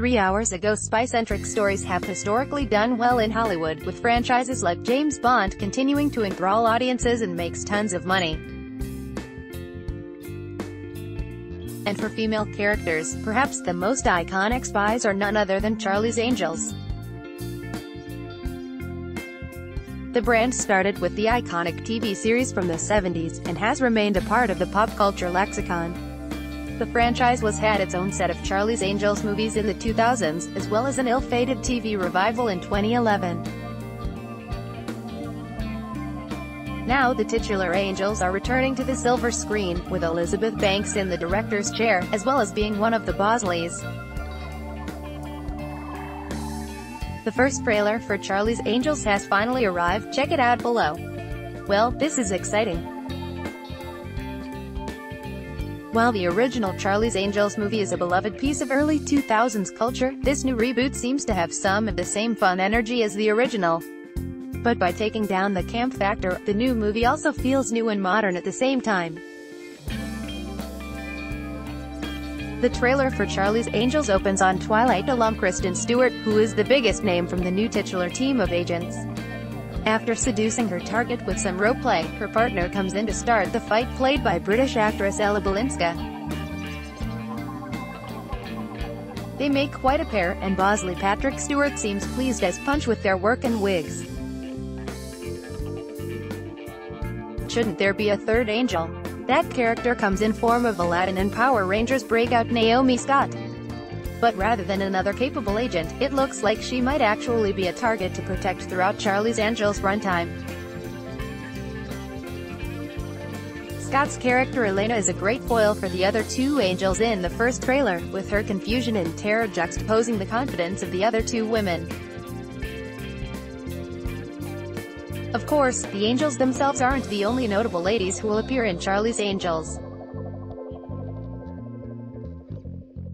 3 hours ago. Spy-centric stories have historically done well in Hollywood, with franchises like James Bond continuing to enthrall audiences and makes tons of money. And for female characters, perhaps the most iconic spies are none other than Charlie's Angels. The brand started with the iconic TV series from the 70s, and has remained a part of the pop culture lexicon. The franchise had its own set of Charlie's Angels movies in the 2000s, as well as an ill-fated TV revival in 2011. Now the titular Angels are returning to the silver screen, with Elizabeth Banks in the director's chair, as well as being one of the Bosleys. The first trailer for Charlie's Angels has finally arrived. Check it out below. Well, this is exciting. While the original Charlie's Angels movie is a beloved piece of early 2000s culture, this new reboot seems to have some of the same fun energy as the original. But by taking down the camp factor, the new movie also feels new and modern at the same time. The trailer for Charlie's Angels opens on Twilight alum Kristen Stewart, who is the biggest name from the new titular team of agents. After seducing her target with some roleplay, her partner comes in to start the fight, played by British actress Ella Balinska. They make quite a pair, and Bosley Patrick Stewart seems pleased as punch with their work and wigs. Shouldn't there be a third angel? That character comes in form of Aladdin and Power Rangers breakout Naomi Scott. But rather than another capable agent, it looks like she might actually be a target to protect throughout Charlie's Angels runtime. Scott's character Elena is a great foil for the other two angels in the first trailer, with her confusion and terror juxtaposing the confidence of the other two women. Of course, the angels themselves aren't the only notable ladies who will appear in Charlie's Angels.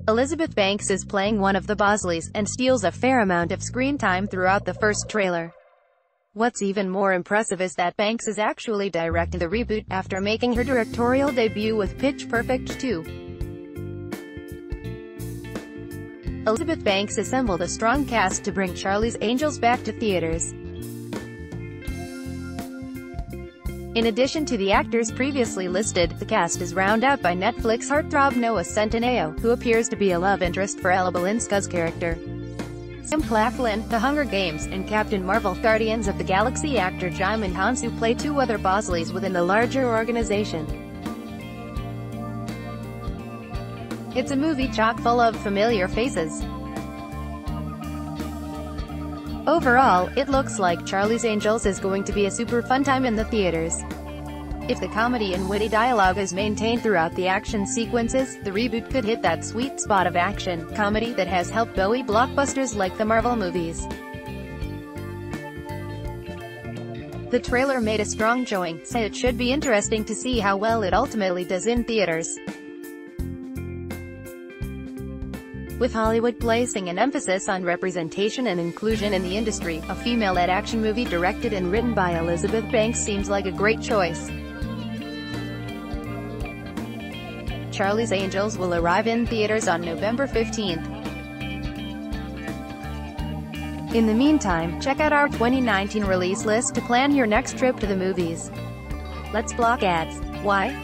Elizabeth Banks is playing one of the Bosleys, and steals a fair amount of screen time throughout the first trailer. What's even more impressive is that Banks is actually directing the reboot, after making her directorial debut with Pitch Perfect 2. Elizabeth Banks assembled a strong cast to bring Charlie's Angels back to theaters. In addition to the actors previously listed, the cast is rounded out by Netflix heartthrob Noah Centineo, who appears to be a love interest for Ella Balinska's character. Sam Claflin, The Hunger Games, and Captain Marvel, Guardians of the Galaxy actor Djimon Hounsou play two other Bosleys within the larger organization. It's a movie chock full of familiar faces. Overall, it looks like Charlie's Angels is going to be a super fun time in the theaters. If the comedy and witty dialogue is maintained throughout the action sequences, the reboot could hit that sweet spot of action comedy that has helped buoy blockbusters like the Marvel movies. The trailer made a strong showing, so it should be interesting to see how well it ultimately does in theaters. With Hollywood placing an emphasis on representation and inclusion in the industry, a female-led action movie directed and written by Elizabeth Banks seems like a great choice. Charlie's Angels will arrive in theaters on November 15th. In the meantime, check out our 2019 release list to plan your next trip to the movies. Let's block ads. Why?